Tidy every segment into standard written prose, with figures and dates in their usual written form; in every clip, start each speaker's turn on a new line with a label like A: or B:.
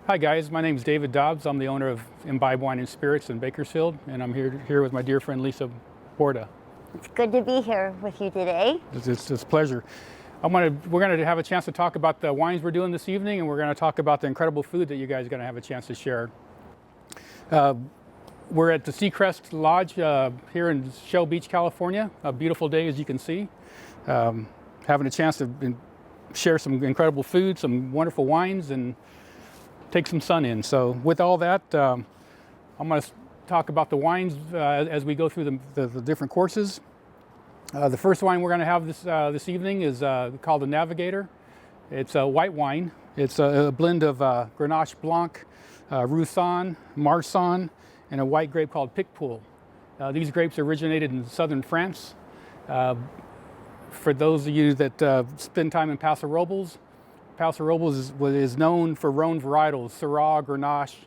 A: Hi guys, my name is David Dobbs. I'm the owner of Imbibe Wine and Spirits in Bakersfield, and I'm here with my dear friend Lisa Borda.
B: It's good to be here with you today.
A: It's a pleasure. We're going to have a chance to talk about the wines we're doing this evening, and we're going to talk about the incredible food that you guys are going to have a chance to share. We're at the Seacrest Lodge here in Shell Beach, California. A beautiful day, as you can see. Having a chance to share some incredible food, some wonderful wines, and take some sun in. So with all that, I'm going to talk about the wines as we go through the different courses. The first wine we're going to have this evening is called the Navigator. It's a white wine. It's a blend of Grenache Blanc, Roussanne, Marsanne, and a white grape called Picpoul. These grapes originated in southern France. For those of you that spend time in Paso Robles, Paso Robles is known for Rhone varietals, Syrah, Grenache,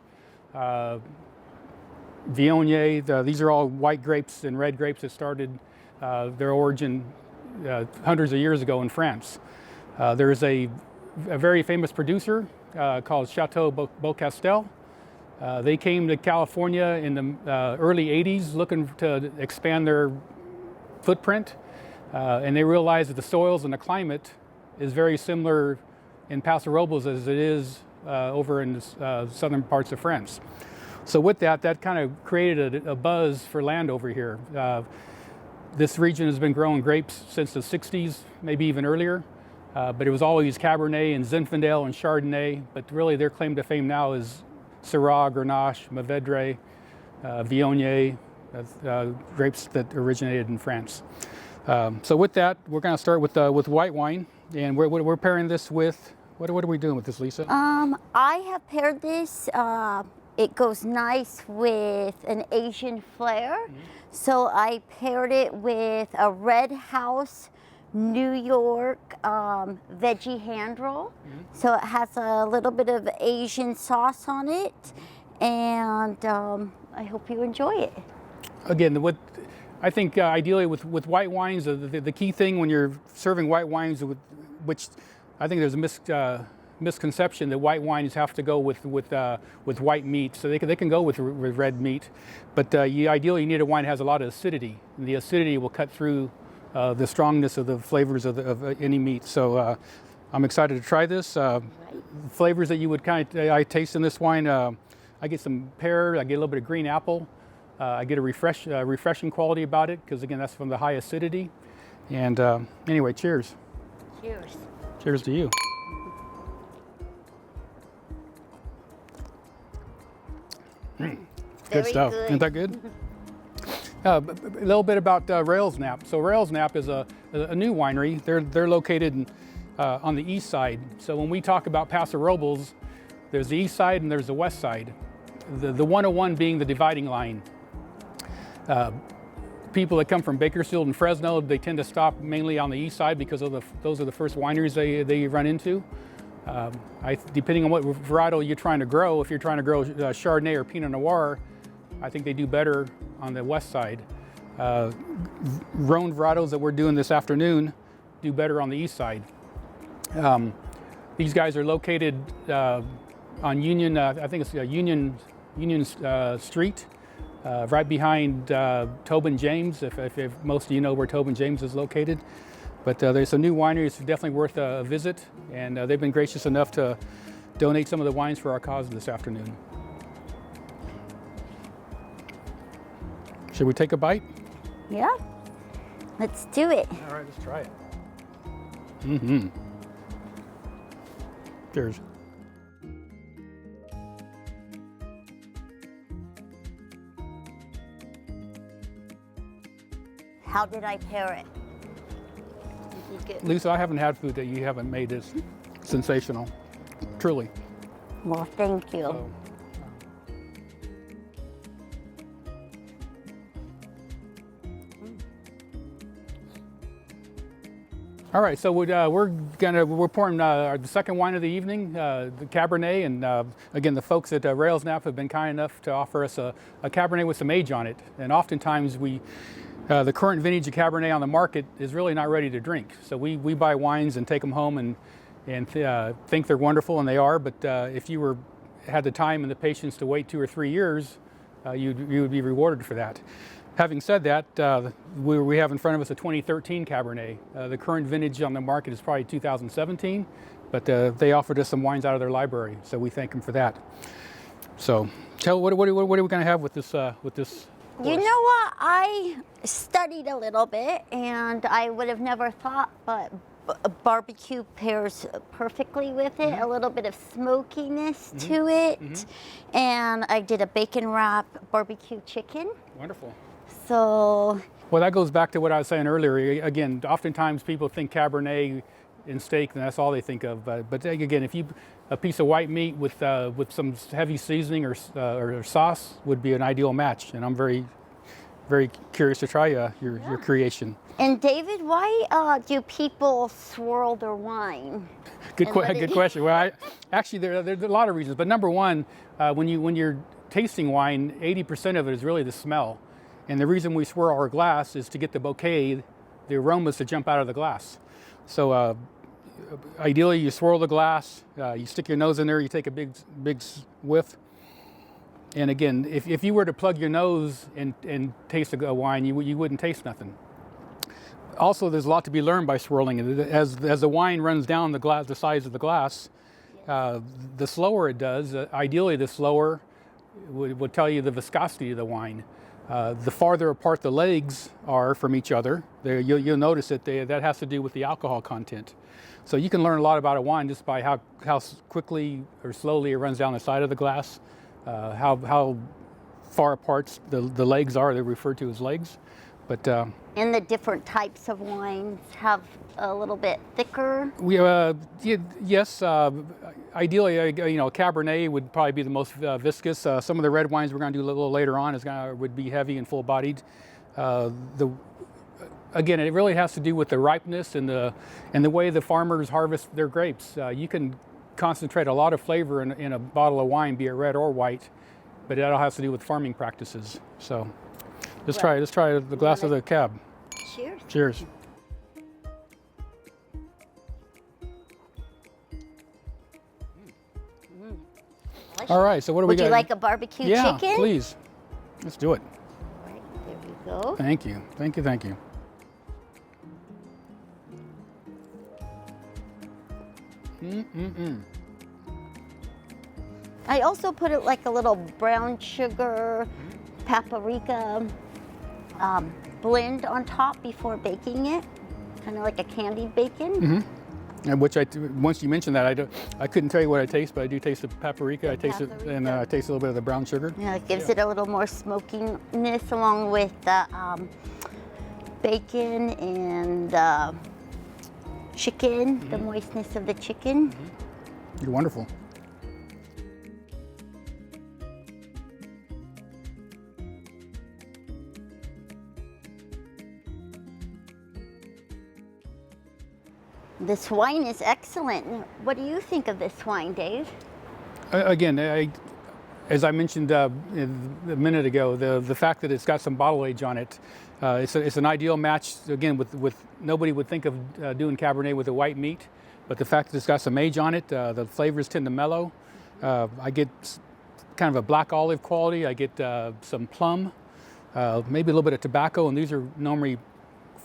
A: Viognier. These are all white grapes and red grapes that started their origin hundreds of years ago in France. There is a very famous producer called Chateau Beaucastel. They came to California in the early 80s looking to expand their footprint, and they realized that the soils and the climate is very similar in Paso Robles as it is over in the southern parts of France. So with that kind of created a buzz for land over here. This region has been growing grapes since the 60s, maybe even earlier, but it was always Cabernet and Zinfandel and Chardonnay, but really their claim to fame now is Syrah, Grenache, Mourvedre, Viognier, grapes that originated in France. So with that, we're going to start with white wine, and we're pairing this with, what are we doing with this, Lisa?
B: I have paired this. It goes nice with an Asian flair. Mm-hmm. So I paired it with a Red House New York veggie hand roll. Mm-hmm. So it has a little bit of Asian sauce on it, and I hope you enjoy it.
A: Again, I think ideally with white wines, the key thing when you're serving white wines, which I think there's a misconception that white wines have to go with white meat, so they can go with red meat, but ideally you need a wine that has a lot of acidity, and the acidity will cut through the strongness of the flavors of any meat. So I'm excited to try this. Flavors that you would I taste in this wine, I get some pear, I get a little bit of green apple. I get a refreshing quality about it because, again, that's from the high acidity. And anyway, cheers.
B: Cheers.
A: Cheers to you. Good stuff.
B: Good.
A: Isn't that good? A little bit about Railsnap. So Railsnap is a new winery. They're located on the east side. So when we talk about Paso Robles, there's the east side and there's the west side. The 101 being the dividing line. People that come from Bakersfield and Fresno, they tend to stop mainly on the east side because those are the first wineries they run into. Depending on what varietal you're trying to grow, if you're trying to grow Chardonnay or Pinot Noir, I think they do better on the west side. Rhone varietals that we're doing this afternoon do better on the east side. These guys are located on Union, I think it's Union Street. Right behind Tobin James, if most of you know where Tobin James is located. But there's some new wineries definitely worth a visit, and they've been gracious enough to donate some of the wines for our cause this afternoon. Should we take a bite?
B: Yeah, let's do it.
A: All right, let's try it. Mm-hmm. Cheers.
B: How did I pair it?
A: Lisa, I haven't had food that you haven't made as sensational, truly.
B: Well, thank you.
A: So, all right, so we're pouring the second wine of the evening, the Cabernet, and again, the folks at Railsnap have been kind enough to offer us a Cabernet with some age on it, and oftentimes the current vintage of Cabernet on the market is really not ready to drink. So we buy wines and take them home and think they're wonderful, and they are. But if you were had the time and the patience to wait 2 or 3 years, you would be rewarded for that. Having said that, we have in front of us a 2013 Cabernet. The current vintage on the market is probably 2017, but they offered us some wines out of their library, so we thank them for that. So, what are we going to have with this?
B: You know what? I studied a little bit, and I would have never thought, but barbecue pairs perfectly with it. A little bit of smokiness to it, and I did a bacon wrap barbecue chicken.
A: Wonderful.
B: So.
A: Well, that goes back to what I was saying earlier. Again, oftentimes people think Cabernet and steak, and that's all they think of. But again, if you a piece of white meat with some heavy seasoning or sauce would be an ideal match. And I'm very, very curious to try your creation.
B: And David, why do people swirl their wine?
A: Good question. Well, actually, there's a lot of reasons. But number one, when you're tasting wine, 80% of it is really the smell. And the reason we swirl our glass is to get the bouquet, the aromas to jump out of the glass. So ideally, you swirl the glass, you stick your nose in there, you take a big whiff. And again, if you were to plug your nose and taste a wine, you wouldn't taste nothing. Also, there's a lot to be learned by swirling. As the wine runs down the size of the glass, the slower it does, ideally the slower would tell you the viscosity of the wine. The farther apart the legs are from each other, you'll notice that that has to do with the alcohol content. So you can learn a lot about a wine just by how quickly or slowly it runs down the side of the glass, how far apart the legs are. They're referred to as legs. But
B: and the different types of wines have a little bit thicker.
A: Yes. Ideally, Cabernet would probably be the most viscous. Some of the red wines we're going to do a little later on would be heavy and full-bodied. Again, it really has to do with the ripeness and the way the farmers harvest their grapes. You can concentrate a lot of flavor in a bottle of wine, be it red or white, but it all has to do with farming practices. So. Let's try the glass of the Cab.
B: Cheers.
A: Cheers. All right, so what do we got?
B: Would you like a barbecue chicken?
A: Yeah, please. Let's do it.
B: All right, there we go.
A: Thank you. Thank you. Thank you.
B: I also put it like a little brown sugar, paprika blend on top before baking it, kind of like a candied bacon.
A: And once you mentioned that, I couldn't tell you what I taste, but I do taste the paprika. I taste it, and I taste a little bit of the brown sugar.
B: Yeah, it gives it a little more smokiness along with the bacon and the chicken, the moistness of the chicken.
A: You're wonderful.
B: This wine is excellent. What do you think of this wine, Dave?
A: Again, as I mentioned a minute ago, the fact that it's got some bottle age on it, it's an ideal match. Again, with nobody would think of doing Cabernet with a white meat, but the fact that it's got some age on it, the flavors tend to mellow. I get kind of a black olive quality. I get some plum, maybe a little bit of tobacco, and these are normally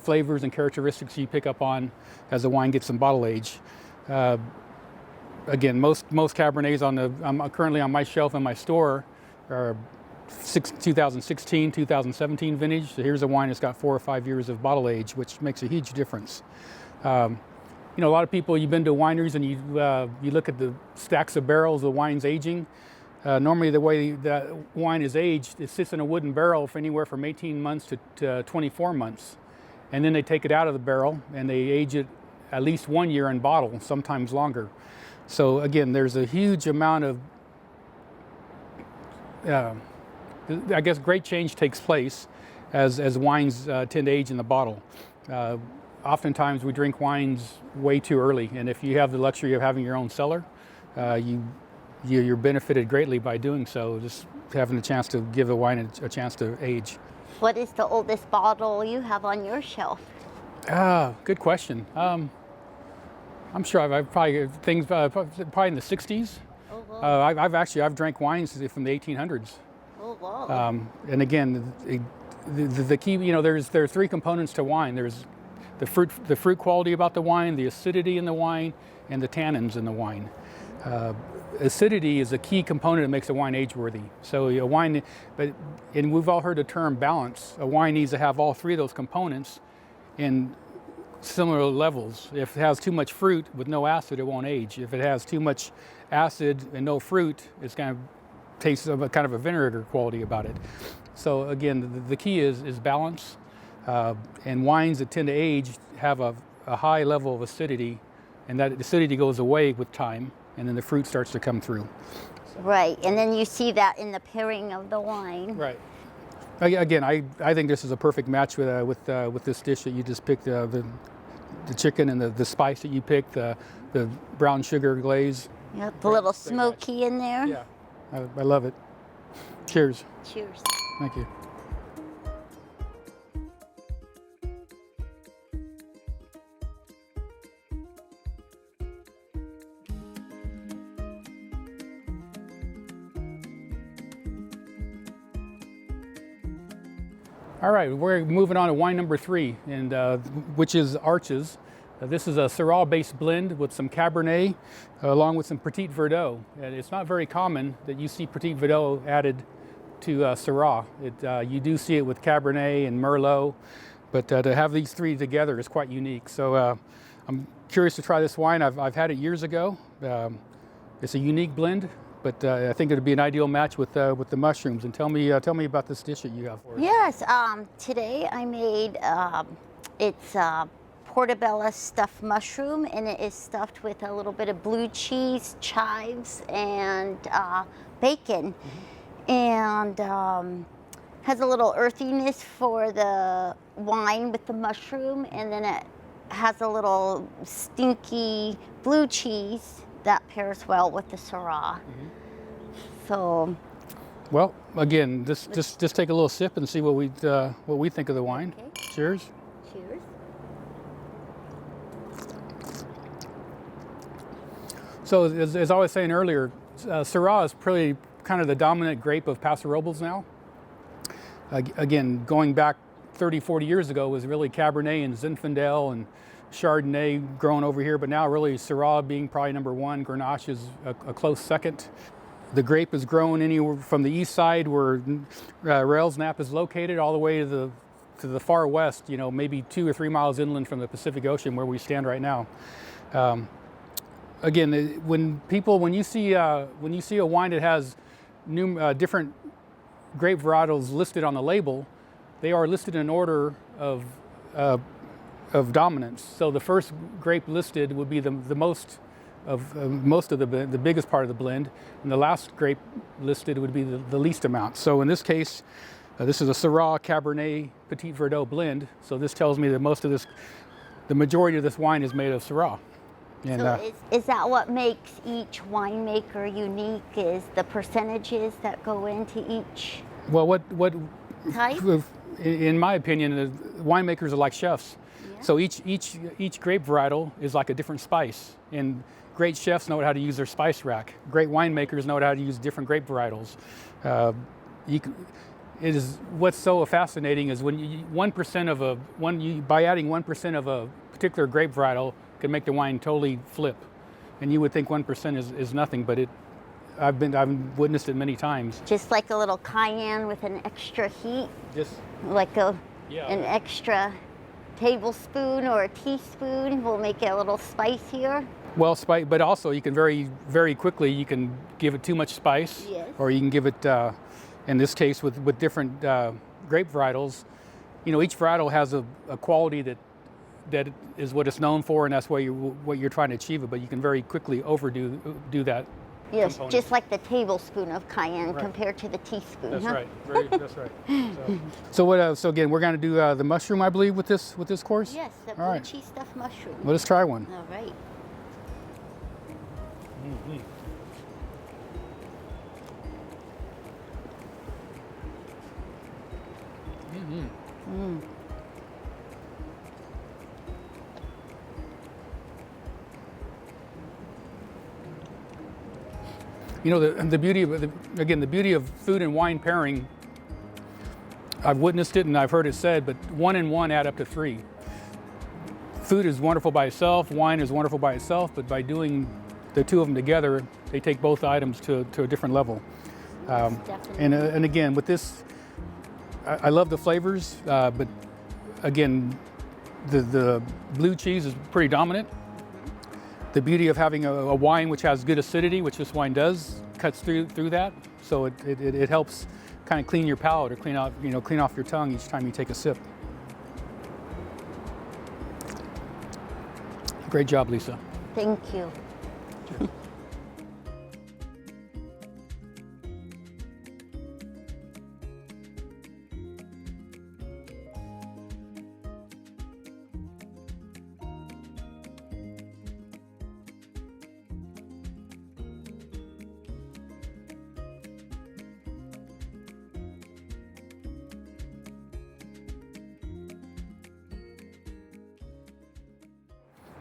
A: flavors and characteristics you pick up on as the wine gets some bottle age. Again, most Cabernets I'm currently on my shelf in my store are 2016, 2017 vintage. So here's a wine that's got 4 or 5 years of bottle age, which makes a huge difference. A lot of people, you've been to wineries and you look at the stacks of barrels of wine's aging. Normally the way that wine is aged, it sits in a wooden barrel for anywhere from 18 months to 24 months. And then they take it out of the barrel and they age it at least 1 year in bottle, sometimes longer. So again, there's a huge amount of, I guess, great change takes place as wines tend to age in the bottle. Oftentimes we drink wines way too early, and if you have the luxury of having your own cellar, you're benefited greatly by doing so, just having a chance to give a wine a chance to age.
B: What is the oldest bottle you have on your shelf?
A: Good question. I'm sure I've probably things probably in the 60s.
B: Oh, wow.
A: I've drank wines from the 1800s.
B: Oh, wow.
A: And again, the key, there are three components to wine. There's the fruit quality about the wine, the acidity in the wine, and the tannins in the wine. Acidity is a key component that makes a wine age-worthy. So a wine, and we've all heard the term balance. A wine needs to have all three of those components in similar levels. If it has too much fruit with no acid, it won't age. If it has too much acid and no fruit, it's going to taste of a kind of a vinegar quality about it. So again, the key is balance. And wines that tend to age have a high level of acidity, and that acidity goes away with time, and then the fruit starts to come through.
B: Right, and then you see that in the pairing of the wine.
A: Right. Again, I think this is a perfect match with this dish that you just picked, the chicken and the spice that you picked, the brown sugar glaze.
B: Yep, a little smoky in there.
A: Yeah, I love it. Cheers.
B: Cheers.
A: Thank you. All right, we're moving on to wine number 3, and which is Arches. This is a Syrah-based blend with some Cabernet, along with some Petite Verdot. And it's not very common that you see Petite Verdot added to Syrah. You do see it with Cabernet and Merlot, but to have these three together is quite unique. So I'm curious to try this wine. I've had it years ago. It's a unique blend, but I think it would be an ideal match with the mushrooms. And tell me about this dish that you have for us.
B: Yes, today I made, it's Portobello stuffed mushroom, and it is stuffed with a little bit of blue cheese, chives, and bacon. And has a little earthiness for the wine with the mushroom, and then it has a little stinky blue cheese that pairs well with the Syrah. So,
A: well, again, just take a little sip and see what we think of the wine.
B: Okay.
A: Cheers.
B: Cheers.
A: So, as I was saying earlier, Syrah is pretty kind of the dominant grape of Paso Robles now. Again, going back 30, 40 years ago was really Cabernet and Zinfandel and Chardonnay grown over here, but now really Syrah being probably number 1, Grenache is a close second. The grape is grown anywhere from the east side where Railsnap is located all the way to the far west, maybe 2 or 3 miles inland from the Pacific Ocean where we stand right now. Again, when you see a wine that has different grape varietals listed on the label, they are listed in order of dominance. So the first grape listed would be the most of the biggest part of the blend, and the last grape listed would be the least amount. So in this case, this is a Syrah Cabernet Petite Verdot blend. So this tells me that the majority of this wine is made of Syrah. And,
B: so is that what makes each winemaker unique? Is the percentages that go into each?
A: Well, what
B: type?
A: In my opinion, winemakers are like chefs.
B: Yeah.
A: So each grape varietal is like a different spice, and great chefs know how to use their spice rack. Great winemakers know how to use different grape varietals. What's so fascinating is when by adding 1% of a particular grape varietal can make the wine totally flip, and you would think 1% is nothing, but I've witnessed it many times.
B: Just like a little cayenne with an extra heat,
A: Just
B: like an extra tablespoon or a teaspoon will make it a little spicier.
A: Well, spice, but also you can very, very quickly you can give it too much spice,
B: Yes.
A: or you can give it, in this case with different grape varietals. Each varietal has a quality that is what it's known for, and that's what you're trying to achieve it. But you can very quickly overdo that.
B: Yes,
A: component.
B: just like the tablespoon of cayenne
A: Right.
B: compared to the teaspoon.
A: That's
B: huh?
A: right. That's right. So again, we're going to do the mushroom, I believe, with this course.
B: Yes, the
A: All
B: blue
A: right.
B: cheese stuffed mushroom.
A: Well, let's try one.
B: All right.
A: You know, the beauty of the beauty of food and wine pairing. I've witnessed it and I've heard it said, but 1 and 1 add up to 3. Food is wonderful by itself, wine is wonderful by itself, but by doing the two of them together, they take both items to a different level. And again, with this, I love the flavors, but again, the blue cheese is pretty dominant. The beauty of having a wine which has good acidity, which this wine does, cuts through that, so it helps kind of clean your palate or clean off your tongue each time you take a sip. Great job, Lisa.
B: Thank you.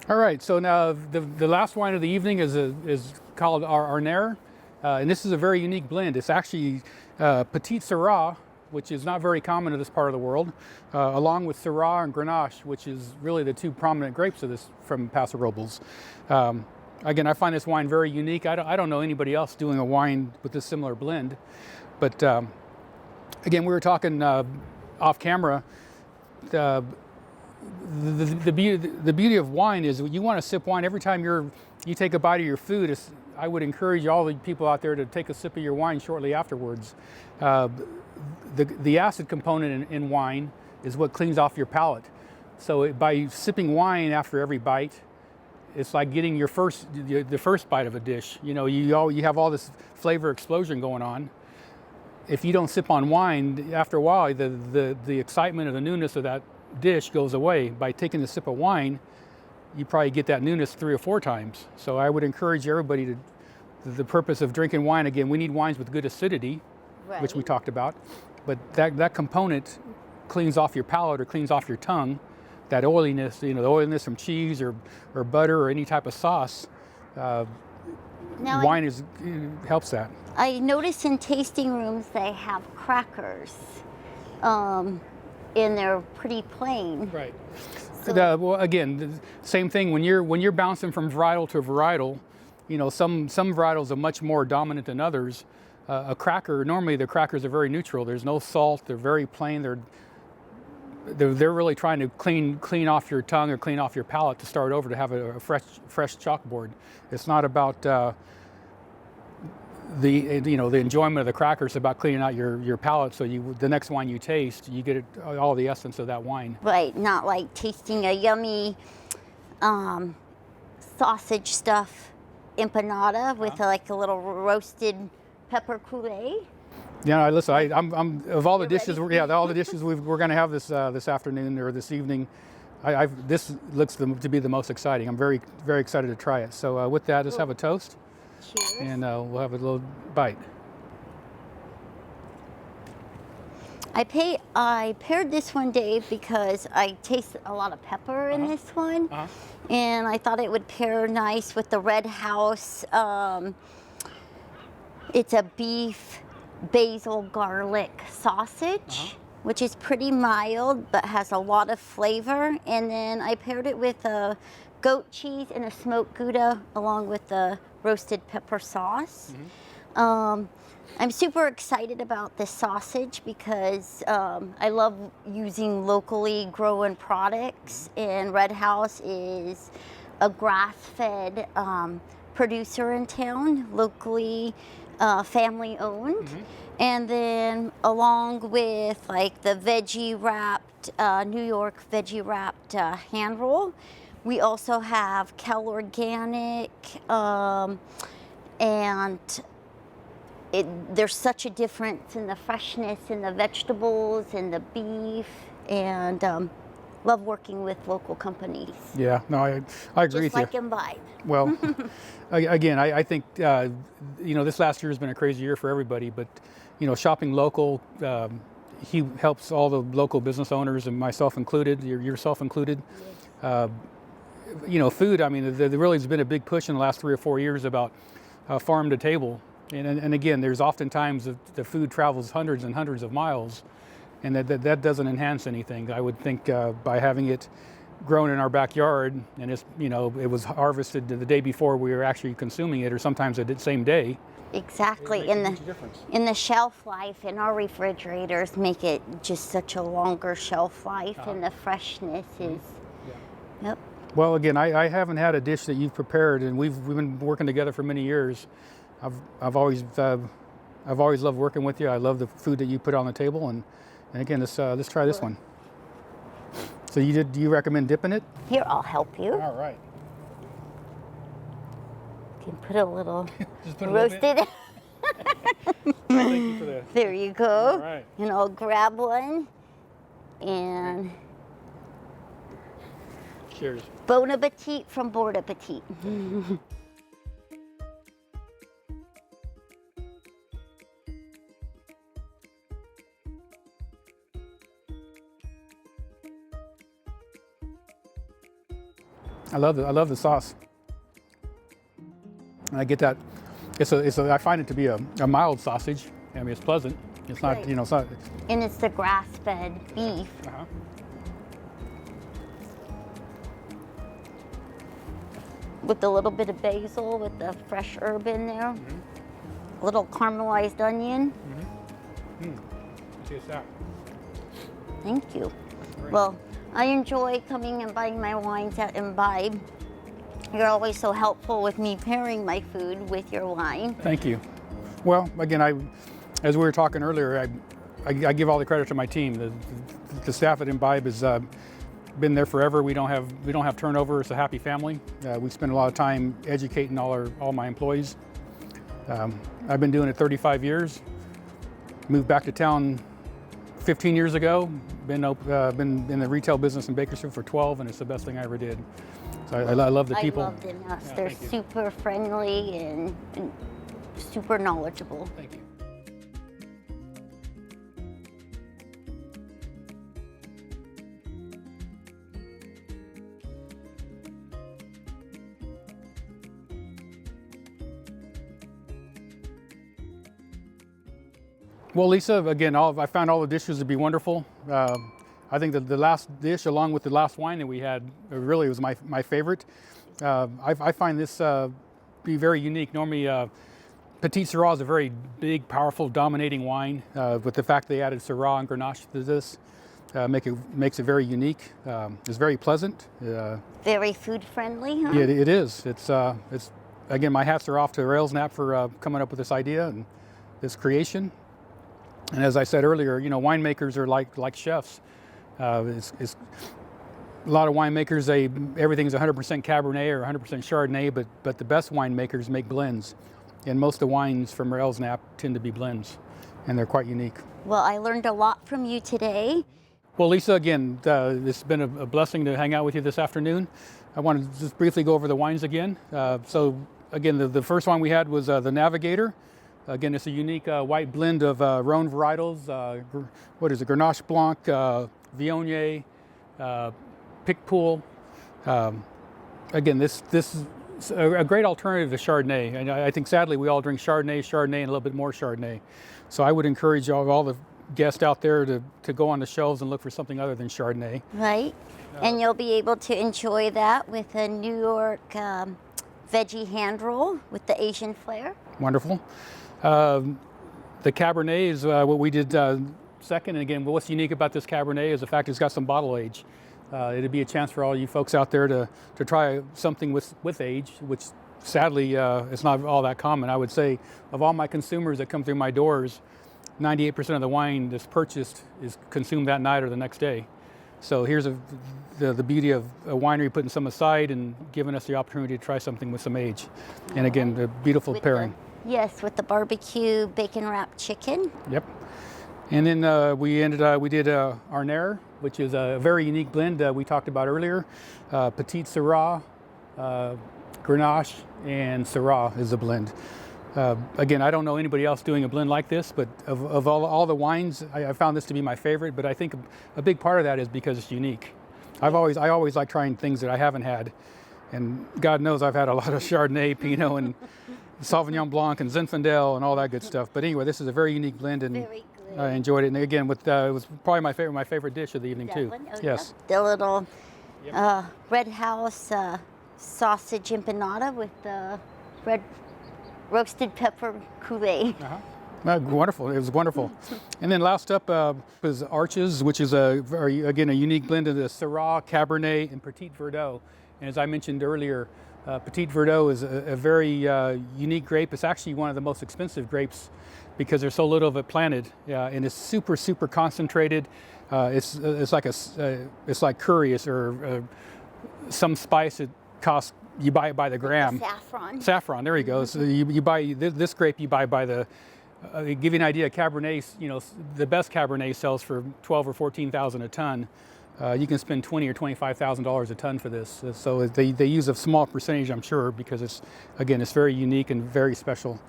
A: All right, so now the last wine of the evening is called our Arnaire, and this is a very unique blend. It's actually Petite Syrah, which is not very common in this part of the world, along with Syrah and Grenache, which is really the two prominent grapes of this from Paso Robles. Again, I find this wine very unique. I don't know anybody else doing a wine with this similar blend, but again, we were talking off camera. The beauty of wine is you want to sip wine every time you take a bite of your food. I would encourage all the people out there to take a sip of your wine shortly afterwards. The acid component in wine is what cleans off your palate. So by sipping wine after every bite, it's like getting the first bite of a dish. You know, you have all this flavor explosion going on. If you don't sip on wine, after a while, the excitement or the newness of that dish goes away. By taking a sip of wine, you probably get that newness 3 or 4 times. So I would encourage everybody the purpose of drinking wine, again, we need wines with good acidity, right, which we talked about, but that component cleans off your palate or cleans off your tongue, that oiliness, the oiliness from cheese or butter or any type of sauce. Wine helps that.
B: I notice in tasting rooms they have crackers. And they're pretty plain.
A: Right. So well, again, the same thing when you're bouncing from varietal to varietal. Some varietals are much more dominant than others. A cracker, normally the crackers are very neutral. There's no salt. They're very plain. They're really trying to clean off your tongue or clean off your palate to start over, to have a fresh chalkboard. It's not about the enjoyment of the crackers, about cleaning out your palate, so the next wine you taste, you get all the essence of that wine.
B: Right, not like tasting a yummy sausage stuff empanada with a little roasted pepper coulis.
A: Yeah, listen, I'm of all the dishes, all the dishes we're going to have this afternoon or this evening, this looks to be the most exciting. I'm very, very excited to try it. So with that, let's have a toast.
B: Cheers.
A: And we'll have a little bite.
B: I paired this one, Dave, because I taste a lot of pepper in this one, and I thought it would pair nice with the Red House. It's a beef basil garlic sausage, which is pretty mild but has a lot of flavor. And then I paired it with a goat cheese and a smoked Gouda along with the roasted pepper sauce. I'm super excited about this sausage because I love using locally grown products, and Red House is a grass-fed producer in town, locally family owned. And then along with the veggie wrapped, New York veggie wrapped hand roll, we also have Cal Organic, and there's such a difference in the freshness in the vegetables and the beef, and love working with local companies.
A: Yeah, no, I agree with you.
B: Just like Imbibe.
A: Well, again, I think this last year has been a crazy year for everybody, but shopping local, he helps all the local business owners, and myself included, yourself included. Food, I mean, there really has been a big push in the last 3 or 4 years about farm to table. And again, there's oftentimes the food travels hundreds and hundreds of miles, and that doesn't enhance anything. I would think by having it grown in our backyard, and it's, it was harvested the day before we were actually consuming it, or sometimes the same day.
B: Exactly.
A: It makes a huge difference.
B: In the shelf life in our refrigerators make it just such a longer shelf life, and the freshness is. Yep.
A: Well, again, I haven't had a dish that you've prepared, and we've been working together for many years. I've always loved working with you. I love the food that you put on the table, and again, let's try this one. So do you recommend dipping it?
B: Here, I'll help you.
A: All right.
B: You can put a little
A: Just put a
B: roasted.
A: little bit. Thank you for that.
B: There you go.
A: All right.
B: And I'll grab one. And
A: Cheers.
B: Bon Appetit from Borda Petite.
A: I love the sauce. And I get that. I find it to be a mild sausage. I mean, it's pleasant. It's not,
B: Right.
A: it's not.
B: And it's the grass-fed beef.
A: Uh-huh.
B: With a little bit of basil with the fresh herb in there. A little caramelized onion.
A: Taste that.
B: Thank you.
A: Great.
B: Well, I enjoy coming and buying my wines at Imbibe. You're always so helpful with me pairing my food with your wine.
A: Thank you. Well, again, as we were talking earlier, I give all the credit to my team. The staff at Imbibe has been there forever. We don't have turnover. It's a happy family. We spend a lot of time educating all my employees. I've been doing it 35 years. Moved back to town 15 years ago. Been in the retail business in Bakersfield for 12, and it's the best thing I ever did. So I love the people.
B: I love the nuts.
A: Yeah,
B: They're
A: thank you.
B: super friendly and super knowledgeable.
A: Thank you. Well, Lisa, again, I found all the dishes to be wonderful. I think that the last dish, along with the last wine that we had, really was my favorite. I find this be very unique. Normally, Petite Syrah is a very big, powerful, dominating wine. With the fact they added Syrah and Grenache to this, makes it very unique. It's very pleasant.
B: Very food friendly, huh?
A: Yeah, it is. It's again, my hats are off to Railsnap for coming up with this idea and this creation. And as I said earlier, winemakers are like chefs. It's a lot of winemakers, everything's 100% Cabernet or 100% Chardonnay, but the best winemakers make blends. And most of the wines from Railsnap tend to be blends, and they're quite unique.
B: Well, I learned a lot from you today.
A: Well, Lisa, again, it's been a blessing to hang out with you this afternoon. I want to just briefly go over the wines again. So again, the first one we had was the Navigator. Again, it's a unique white blend of Rhone varietals. What is it? Grenache Blanc, Viognier, Picpoul. Again, this is a great alternative to Chardonnay. And I think sadly we all drink Chardonnay, and a little bit more Chardonnay. So I would encourage all the guests out there to go on the shelves and look for something other than Chardonnay.
B: Right. And you'll be able to enjoy that with a New York veggie hand roll with the Asian flair.
A: Wonderful. The Cabernet is what we did second. And again, what's unique about this Cabernet is the fact it's got some bottle age. It'd be a chance for all you folks out there to try something with age, which sadly it's not all that common. I would say of all my consumers that come through my doors, 98% of the wine that's purchased is consumed that night or the next day. So here's the beauty of a winery putting some aside and giving us the opportunity to try something with some age. And again, the beautiful pairing.
B: Yes, with the barbecue bacon wrapped chicken.
A: Yep. And then we did Arnaire, which is a very unique blend we talked about earlier. Petite Syrah, Grenache, and Syrah is the blend. Again, I don't know anybody else doing a blend like this, but of all the wines, I found this to be my favorite. But I think a big part of that is because it's unique. I always like trying things that I haven't had, and God knows I've had a lot of Chardonnay, Pinot, Sauvignon Blanc and Zinfandel and all that good stuff. But anyway, this is a very unique blend, and
B: Very good.
A: I enjoyed it. And again, with it was probably my favorite dish of the evening
B: That
A: too.
B: one? Oh,
A: Yes.
B: yeah. The little Red House sausage empanada with the red roasted pepper Kool-Aid.
A: Wonderful. It was wonderful. And then last up was Arches, which is a unique blend of the Syrah, Cabernet, and Petite Verdot. And as I mentioned earlier, Petite Verdot is a very unique grape. It's actually one of the most expensive grapes because there's so little of it planted, and it's super concentrated. It's like curry or some spice that costs, you buy it by the gram.
B: Saffron.
A: Saffron. There you go. So you buy this grape. You buy by the. Give you an idea. Cabernet. The best Cabernet sells for $12,000 or $14,000 a ton. You can spend $20,000 or $25,000 a ton for this. So they use a small percentage, I'm sure, because it's very unique and very special.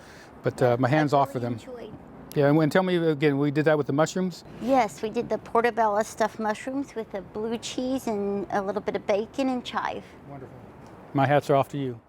A: But my hands off for them.
B: Enjoyed.
A: Yeah, and tell me again, we did that with the mushrooms?
B: Yes, we did the Portobello stuffed mushrooms with the blue cheese and a little bit of bacon and chive.
A: Wonderful. My hats are off to you.